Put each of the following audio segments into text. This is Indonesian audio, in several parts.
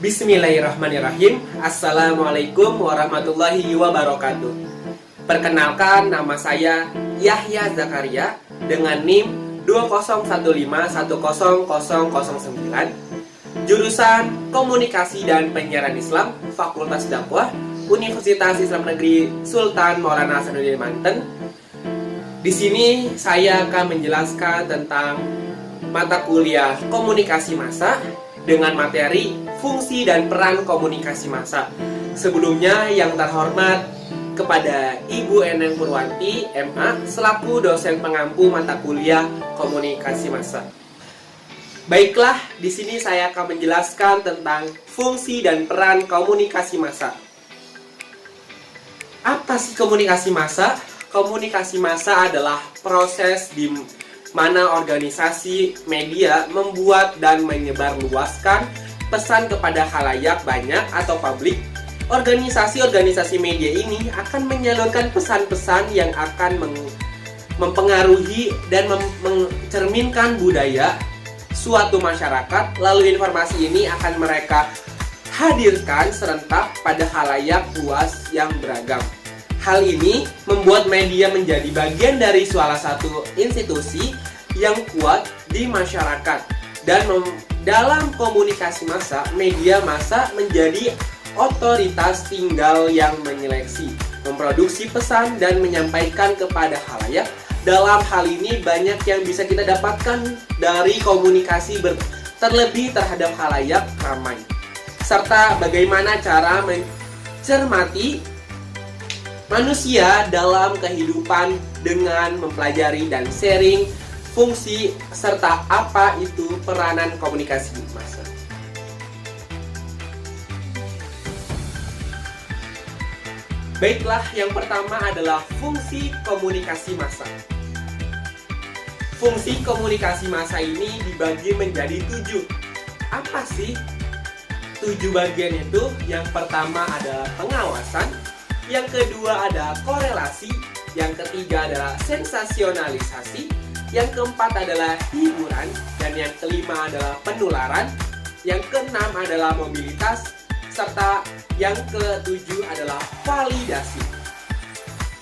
Bismillahirrahmanirrahim. Assalamualaikum warahmatullahi wabarakatuh. Perkenalkan, nama saya Yahya Zakaria dengan NIM 2015100009, jurusan Komunikasi dan Penyiaran Islam, Fakultas Dakwah, Universitas Islam Negeri Sultan Maulana Hasanuddin Banten. Di sini saya akan menjelaskan tentang mata kuliah Komunikasi Massa dengan materi fungsi dan peran komunikasi massa. Sebelumnya yang terhormat kepada Ibu Eneng Purwanti, MA, selaku dosen pengampu mata kuliah Komunikasi Massa. Baiklah, di sini saya akan menjelaskan tentang fungsi dan peran komunikasi massa. Apa sih komunikasi massa? Komunikasi massa adalah proses di mana organisasi media membuat dan menyebarluaskan pesan kepada khalayak banyak atau publik. Organisasi-organisasi media ini akan menyalurkan pesan-pesan yang akan mempengaruhi dan mencerminkan budaya suatu masyarakat. Lalu informasi ini akan mereka hadirkan serentak pada khalayak luas yang beragam. Hal ini membuat media menjadi bagian dari salah satu institusi yang kuat di masyarakat. Dan dalam komunikasi massa, media massa menjadi otoritas tinggal yang menyeleksi, memproduksi pesan, dan menyampaikan kepada khalayak. Dalam hal ini banyak yang bisa kita dapatkan dari komunikasi terlebih terhadap khalayak ramai, serta bagaimana cara mencermati manusia dalam kehidupan dengan mempelajari dan sharing fungsi serta apa itu peranan komunikasi massa. Baiklah, yang pertama adalah fungsi komunikasi massa. Fungsi komunikasi massa ini dibagi menjadi 7. Apa sih 7 bagian itu? Yang pertama adalah pengawasan, yang kedua adalah korelasi, yang ketiga adalah sensasionalisasi, yang keempat adalah hiburan, dan yang kelima adalah penularan, yang keenam adalah mobilitas, serta yang ketujuh adalah validasi.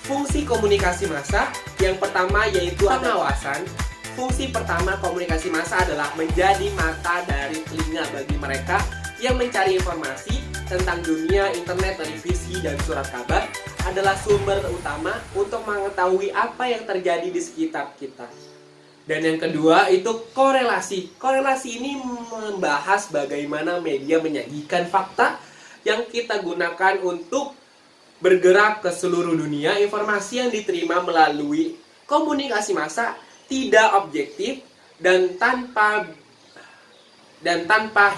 Fungsi komunikasi massa yang pertama yaitu pengawasan. Fungsi pertama komunikasi massa adalah menjadi mata dari telinga bagi mereka yang mencari informasi tentang dunia, internet, televisi, dan surat kabar adalah sumber utama untuk mengetahui apa yang terjadi di sekitar kita. Dan yang kedua itu korelasi. Korelasi ini membahas bagaimana media menyajikan fakta yang kita gunakan untuk bergerak ke seluruh dunia. Informasi yang diterima melalui komunikasi massa tidak objektif dan tanpa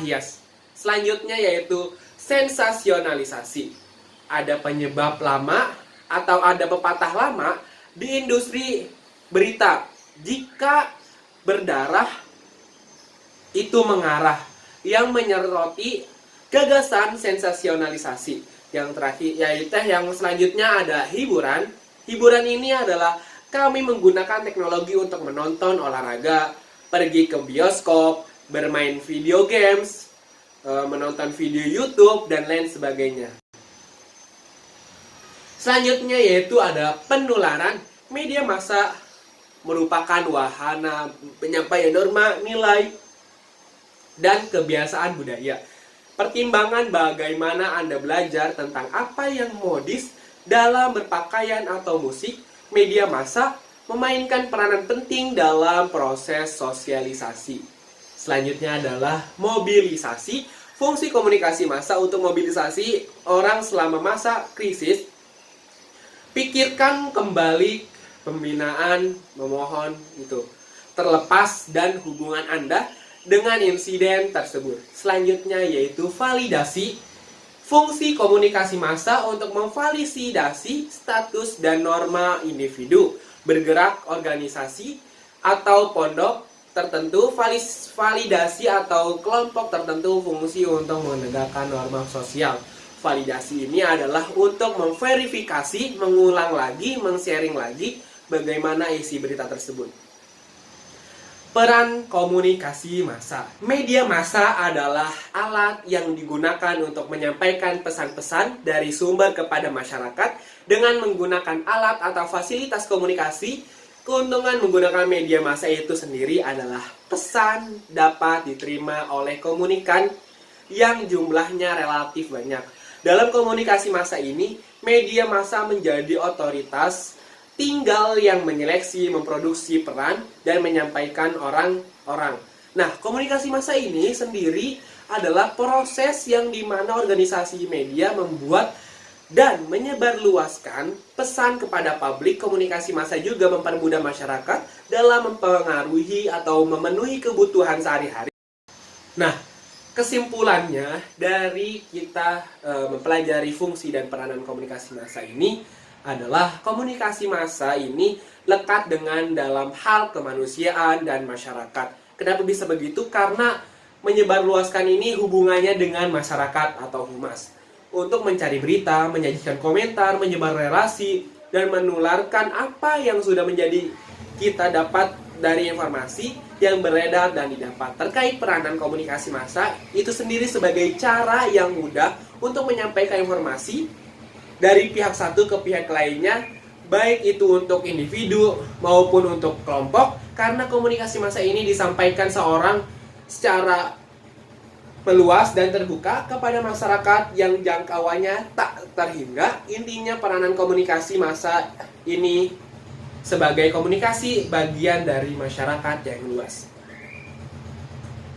hias. Selanjutnya yaitu sensasionalisasi. Ada penyebab lama atau ada pepatah lama di industri berita. Jika berdarah, itu mengarah, yang menyoroti gagasan sensasionalisasi. Yang terakhir, yaitu yang selanjutnya ada hiburan. Hiburan ini adalah kami menggunakan teknologi untuk menonton olahraga, pergi ke bioskop, bermain video games, menonton video YouTube, dan lain sebagainya. Selanjutnya yaitu ada penularan. Media massa merupakan wahana penyampaian norma, nilai, dan kebiasaan budaya. Pertimbangan bagaimana Anda belajar tentang apa yang modis dalam berpakaian atau musik, media massa memainkan peranan penting dalam proses sosialisasi. Selanjutnya adalah mobilisasi. Fungsi komunikasi massa untuk mobilisasi orang selama masa krisis. Pikirkan kembali pembinaan, memohon itu terlepas dan hubungan Anda dengan insiden tersebut. Selanjutnya yaitu validasi. Fungsi komunikasi massa untuk memvalidasi status dan norma individu, bergerak organisasi atau pondok tertentu. Validasi atau kelompok tertentu fungsi untuk menegakkan norma sosial. Validasi ini adalah untuk memverifikasi, mengulang lagi, men-sharing lagi bagaimana isi berita tersebut. Peran komunikasi massa. Media massa adalah alat yang digunakan untuk menyampaikan pesan-pesan dari sumber kepada masyarakat dengan menggunakan alat atau fasilitas komunikasi. Keuntungan menggunakan media massa itu sendiri adalah pesan dapat diterima oleh komunikan yang jumlahnya relatif banyak. Dalam komunikasi massa ini, media massa menjadi otoritas. Tinggal yang menyeleksi, memproduksi peran, dan menyampaikan orang-orang. Nah, komunikasi massa ini sendiri adalah proses yang dimana organisasi media membuat dan menyebarluaskan pesan kepada publik. Komunikasi massa juga mempermudah masyarakat dalam mempengaruhi atau memenuhi kebutuhan sehari-hari. Nah, kesimpulannya dari kita mempelajari fungsi dan peranan komunikasi massa ini adalah komunikasi massa ini lekat dengan dalam hal kemanusiaan dan masyarakat. Kenapa bisa begitu? Karena menyebarluaskan ini hubungannya dengan masyarakat atau humas. Untuk mencari berita, menyajikan komentar, menyebar relasi, dan menularkan apa yang sudah menjadi kita dapat dari informasi yang beredar dan didapat. Terkait peranan komunikasi massa, itu sendiri sebagai cara yang mudah untuk menyampaikan informasi dari pihak satu ke pihak lainnya, baik itu untuk individu maupun untuk kelompok, karena komunikasi massa ini disampaikan seorang secara meluas dan terbuka kepada masyarakat yang jangkauannya tak terhingga. Intinya peranan komunikasi massa ini sebagai komunikasi bagian dari masyarakat yang luas.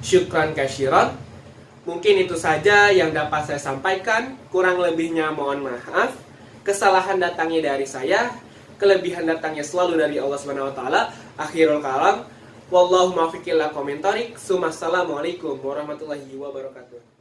Syukran kasyiran. Mungkin itu saja yang dapat saya sampaikan. Kurang lebihnya mohon maaf. Kesalahan datangnya dari saya, kelebihan datangnya selalu dari Allah Subhanahu wa taala. Akhirul kalam. Wallahu muwaffiq ila qomentorik. Assalamualaikum warahmatullahi wabarakatuh.